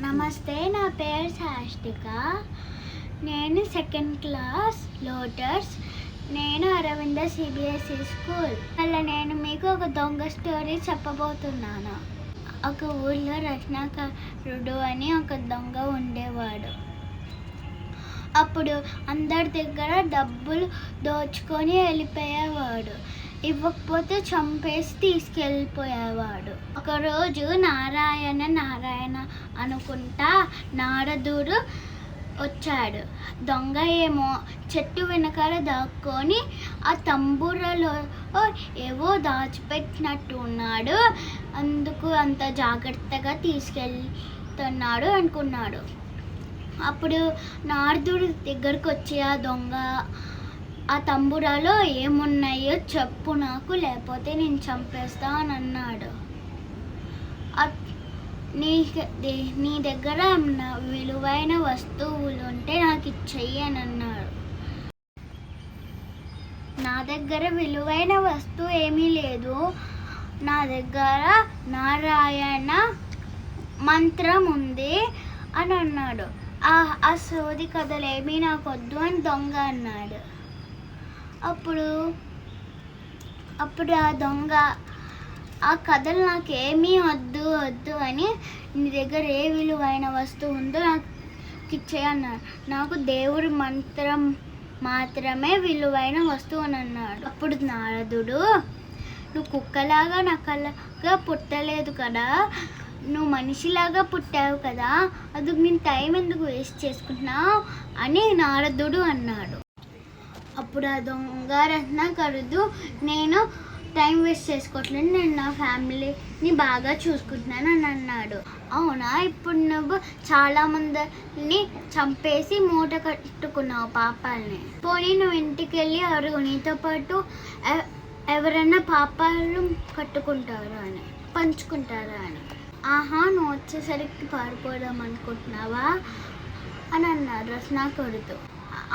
నమస్తే, నా పేరు శాష్టిక. నేను సెకండ్ క్లాస్ లోటర్స్. నేను అరవింద సిబిఎస్ఈ స్కూల్. అలా నేను మీకు ఒక దొంగ స్టోరీ చెప్పబోతున్నాను. ఒక ఊళ్ళో రత్నాకరుడు అని ఒక దొంగ ఉండేవాడు. అప్పుడు అందరి దగ్గర డబ్బులు దోచుకొని వెళ్ళిపోయేవాడు. ఇవ్వకపోతే చంపేసి తీసుకెళ్ళిపోయేవాడు. ఒకరోజు నారాయణ అనుకుంటా నారదుడు వచ్చాడు. దొంగ ఏమో చెట్టు వెనకాల దాక్కొని ఆ తంబూరలో ఏవో దాచిపెట్టినట్టు ఉన్నాడు. అందుకు అంత జాగ్రత్తగా తీసుకెళ్తున్నాడు అనుకున్నాడు. అప్పుడు నారదుడి దగ్గరకు వచ్చి ఆ దొంగ, ఆ తంబురాలో ఏమున్నాయో చెప్పు నాకు, లేకపోతే నేను చంపేస్తా అని అన్నాడు. నీ దగ్గర విలువైన వస్తువులు ఉంటే నాకు ఇచ్చేయి అని అన్నాడు. నా దగ్గర విలువైన వస్తువు ఏమీ లేదు, నా దగ్గర నారాయణ మంత్రం ఉంది అని అన్నాడు. ఆ సోది కథలేమీ నాకు వద్దు అని దొంగ అన్నాడు. అప్పుడు ఆ దొంగ, ఆ కథలు నాకేమీ వద్దు అని, నీ దగ్గర ఏ విలువైన వస్తువు ఉందో నాకు ఇచ్చేయి అన్నాడు. నాకు దేవుడి మంత్రం మాత్రమే విలువైన వస్తువు అని అన్నాడు. అప్పుడు నారదుడు, నువ్వు కుక్కలాగా నక్కలాగా పుట్టలేదు కదా, నువ్వు మనిషిలాగా పుట్టావు కదా, అందుకు నేను టైం ఎందుకు వేస్ట్ చేసుకుంటున్నావు అని నారదుడు అన్నాడు. అప్పుడు ఆ దొంగ రత్నాకరుడు, నేను టైం వేస్ట్ చేసుకోవట్లేదు, నేను నా ఫ్యామిలీని బాగా చూసుకుంటున్నాను అని అన్నాడు. అవునా, ఇప్పుడు నువ్వు చాలామందిని చంపేసి మూట కట్టుకున్నావు పాపాలని. పోనీ నువ్వు ఇంటికి వెళ్ళి అడుగు, నీతో పాటు ఎవరైనా పాపాలు కట్టుకుంటారు అని, పంచుకుంటారా అని. ఆహా, నువ్వు వచ్చేసరికి పారిపోదాం అనుకుంటున్నావా అని అన్నాడు రత్నాకరుడు.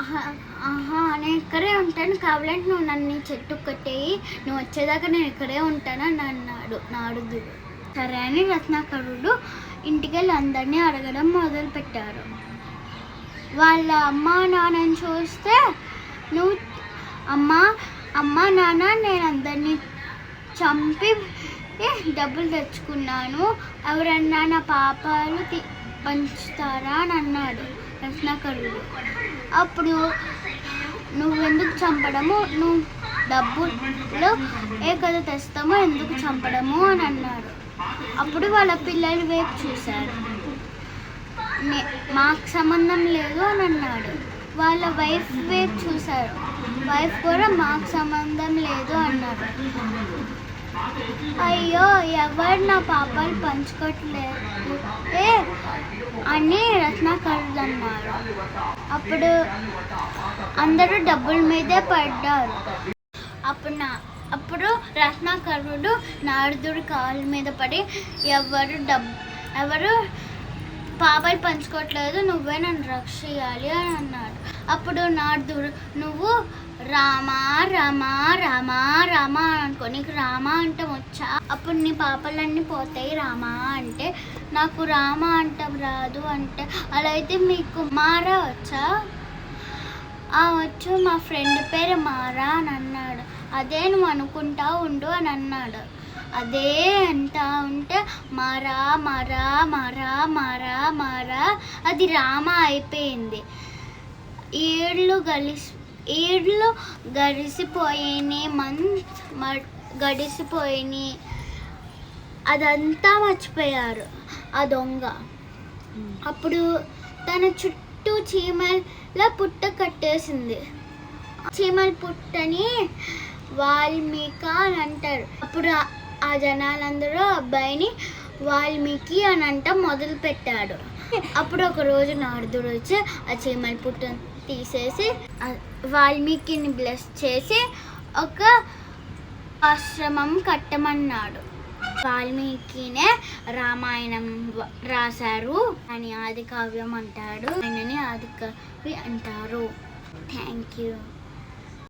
ఆహా, నేను ఇక్కడే ఉంటాను, కావాలంటే నువ్వు నన్ను చెట్టు కట్టేయి, నువ్వు వచ్చేదాకా నేను ఇక్కడే ఉంటాను అని అన్నాడు నారదుడు. సరే అని రత్నాకరుడు ఇంటికి వెళ్ళి అందరినీ అడగడం మొదలుపెట్టారు. వాళ్ళ అమ్మ నాన్నని చూస్తే, నువ్వు అమ్మ నాన్న, నేను అందరినీ చంపి డబ్బులు తెచ్చుకున్నాను, ఎవరన్నా నా పాపాలు పంచుతారా అని అన్నాడు రత్నాకరుడు. అప్పుడు నువ్వెందుకు చంపడము, నువ్వు డబ్బులు ఏ కథ తెస్తామో ఎందుకు చంపడము అని అన్నాడు. అప్పుడు వాళ్ళ పిల్లలు వైపు చూశారు. మాకు సంబంధం లేదు అని అన్నాడు. వాళ్ళ వైఫ్ వైపు చూశారు. వైఫ్ కూడా మాకు సంబంధం లేదు అన్నారు. అయ్యో, ఎవరు నా పాపాలు పంచుకోవట్లేదు అని రత్నాకరుడు అన్నారు. అప్పుడు అందరూ డబ్బుల మీదే పడ్డారు. అప్పుడు రత్నాకరుడు నారదుడి కాళ్ళ మీద పడి, ఎవరు పాపాలు పంచుకోవట్లేదు, నువ్వే నన్ను రక్షించాలి అని అన్నాడు. అప్పుడు నారదుడు, నువ్వు రామా రామా రామా రామా అనుకో, నీకు రామా అంటే వచ్చా, అప్పుడు నీ పాపాలన్నీ పోతాయి రామా అంటే. నాకు రామా అంటాం రాదు అంటే, అలా అయితే మీకు మారా వచ్చా? వచ్చు, మా ఫ్రెండ్ పేరు మారా అని అన్నాడు. అదే నువ్వు అనుకుంటా ఉండు అని అన్నాడు. అదే అంటా ఉంటే మారా మారా మారా మారా మారా అది రామ అయిపోయింది. ఏళ్ళు గడిసిపోయినాయి, అదంతా మర్చిపోయారు ఆ దొంగ. అప్పుడు తన చుట్టూ చీమల పుట్ట కట్టేసింది. చీమల పుట్టని వాల్మీకి అని అంటారు. అప్పుడు ఆ జనాలందరూ అబ్బాయిని వాల్మీకి అని అంట మొదలు పెట్టాడు. అప్పుడు ఒక రోజు నారదుడు వచ్చి ఆ చీమల పుట్టను తీసేసి వాల్మీకిని బ్లెస్ చేసి ఒక ఆశ్రమం కట్టమన్నాడు. వాల్మీకినే రామాయణం రాశారు అని ఆది కావ్యం అంటాడు, ఆయనని ఆది కవి అంటారు. Thank you.